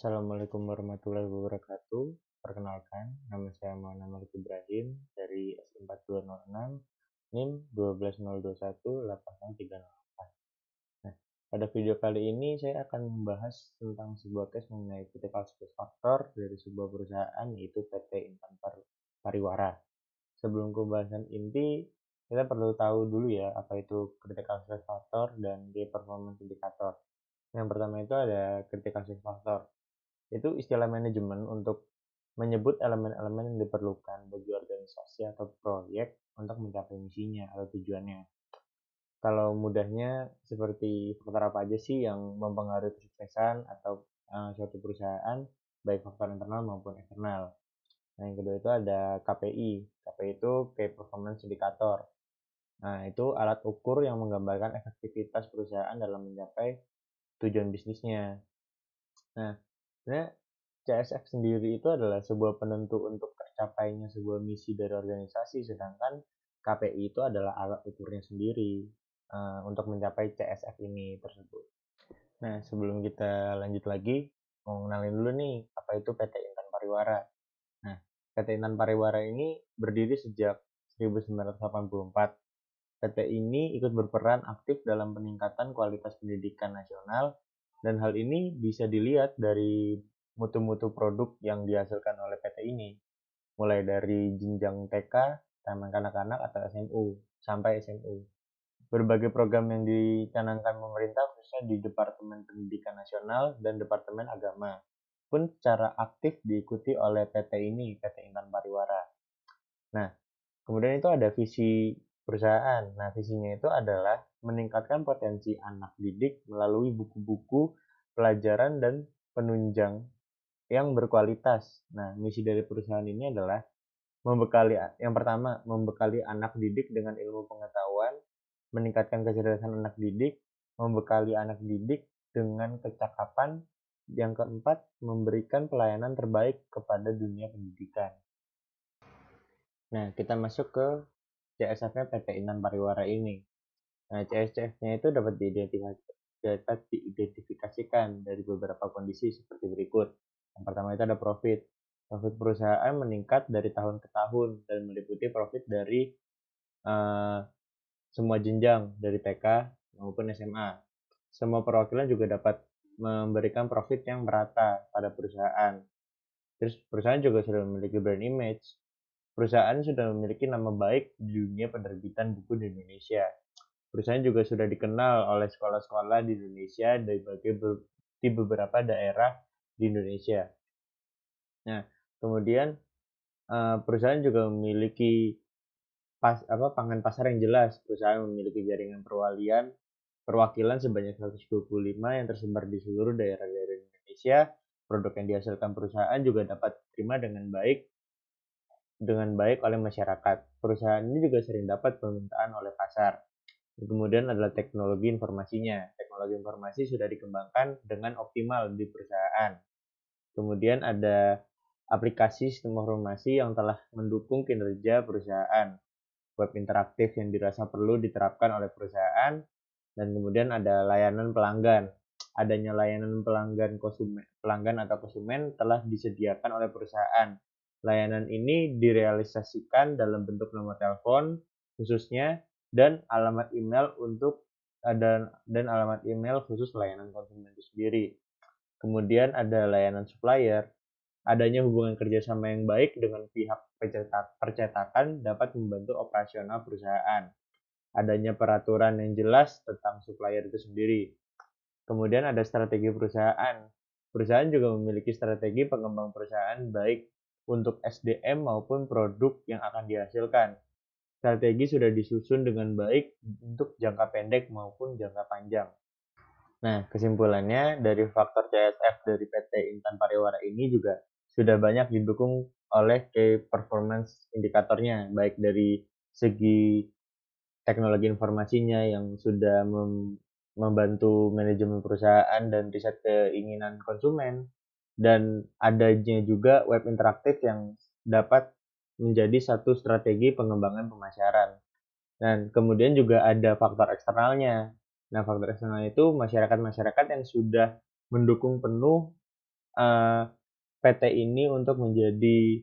Assalamualaikum warahmatullahi wabarakatuh. Perkenalkan, nama saya Muhammad Ibrahim dari S4206 NIM 120218030. Nah, pada video kali ini saya akan membahas tentang sebuah case mengenai critical success factor dari sebuah perusahaan, yaitu PT Intan Pariwara. Sebelum pembahasan inti, kita perlu tahu dulu ya apa itu critical success factor dan key performance indicator. Yang pertama itu ada critical success factor. Itu istilah manajemen untuk menyebut elemen-elemen yang diperlukan bagi organisasi atau proyek untuk mencapai misinya atau tujuannya. Kalau mudahnya, seperti faktor apa aja sih yang mempengaruhi kesuksesan atau suatu perusahaan, baik faktor internal maupun eksternal. Nah, yang kedua itu ada KPI. KPI itu Key Performance Indicator. Nah, itu alat ukur yang menggambarkan efektivitas perusahaan dalam mencapai tujuan bisnisnya. Nah, sebenarnya CSF sendiri itu adalah sebuah penentu untuk tercapainya sebuah misi dari organisasi, sedangkan KPI itu adalah alat ukurnya sendiri untuk mencapai CSF ini tersebut. Nah, sebelum kita lanjut lagi, mau kenalin dulu nih apa itu PT Intan Pariwara. Nah, PT Intan Pariwara ini berdiri sejak 1984. PT ini ikut berperan aktif dalam peningkatan kualitas pendidikan nasional, dan hal ini bisa dilihat dari mutu-mutu produk yang dihasilkan oleh PT ini, mulai dari jenjang TK, taman kanak-kanak atau SMU, sampai SMU. Berbagai program yang dicanangkan pemerintah, khususnya di Departemen Pendidikan Nasional dan Departemen Agama, pun secara aktif diikuti oleh PT ini, PT Intan Pariwara. Nah, kemudian itu ada visi perusahaan. Nah, visinya itu adalah meningkatkan potensi anak didik melalui buku-buku, pelajaran, dan penunjang yang berkualitas. Nah, misi dari perusahaan ini adalah yang pertama, membekali anak didik dengan ilmu pengetahuan, meningkatkan kecerdasan anak didik, membekali anak didik dengan kecakapan. Yang keempat, memberikan pelayanan terbaik kepada dunia pendidikan. Nah, kita masuk ke CSF-nya PT Intan Pariwara ini. Nah, CSF-nya itu dapat diidentifikasikan dari beberapa kondisi seperti berikut. Yang pertama itu ada profit. Profit perusahaan meningkat dari tahun ke tahun dan meliputi profit dari semua jenjang, dari TK maupun SMA. Semua perwakilan juga dapat memberikan profit yang merata pada perusahaan. Terus perusahaan juga sudah memiliki brand image. Perusahaan sudah memiliki nama baik di dunia penerbitan buku di Indonesia. Perusahaan juga sudah dikenal oleh sekolah-sekolah di Indonesia di beberapa daerah di Indonesia. Nah, kemudian perusahaan juga memiliki pangan pasar yang jelas. Perusahaan memiliki jaringan perwakilan sebanyak 125 yang tersebar di seluruh daerah-daerah Indonesia. Produk yang dihasilkan perusahaan juga dapat diterima dengan baik oleh masyarakat. Perusahaan ini juga sering dapat permintaan oleh pasar. Kemudian adalah teknologi informasinya. Teknologi informasi sudah dikembangkan dengan optimal di perusahaan. Kemudian ada aplikasi sistem informasi yang telah mendukung kinerja perusahaan. Web interaktif yang dirasa perlu diterapkan oleh perusahaan. Dan kemudian ada layanan pelanggan. Adanya layanan pelanggan atau konsumen telah disediakan oleh perusahaan. Layanan ini direalisasikan dalam bentuk nomor telepon khususnya dan alamat email alamat email khusus layanan konsumen itu sendiri. Kemudian ada layanan supplier. Adanya hubungan kerjasama yang baik dengan pihak percetakan dapat membantu operasional perusahaan. Adanya peraturan yang jelas tentang supplier itu sendiri. Kemudian ada strategi perusahaan. Perusahaan juga memiliki strategi pengembang perusahaan baik untuk SDM maupun produk yang akan dihasilkan. Strategi sudah disusun dengan baik untuk jangka pendek maupun jangka panjang. Nah, kesimpulannya dari faktor CSF dari PT Intan Pariwara ini juga sudah banyak didukung oleh key performance indikatornya, baik dari segi teknologi informasinya yang sudah membantu manajemen perusahaan dan riset keinginan konsumen, dan adanya juga web interaktif yang dapat menjadi satu strategi pengembangan pemasaran. Dan kemudian juga ada faktor eksternalnya. Nah, faktor eksternal itu masyarakat-masyarakat yang sudah mendukung penuh PT ini untuk menjadi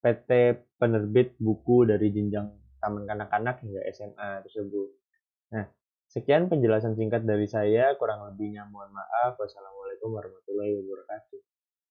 PT penerbit buku dari jenjang taman kanak-kanak hingga SMA tersebut. Nah, sekian penjelasan singkat dari saya, kurang lebihnya mohon maaf. Wassalamualaikum warahmatullahi wabarakatuh.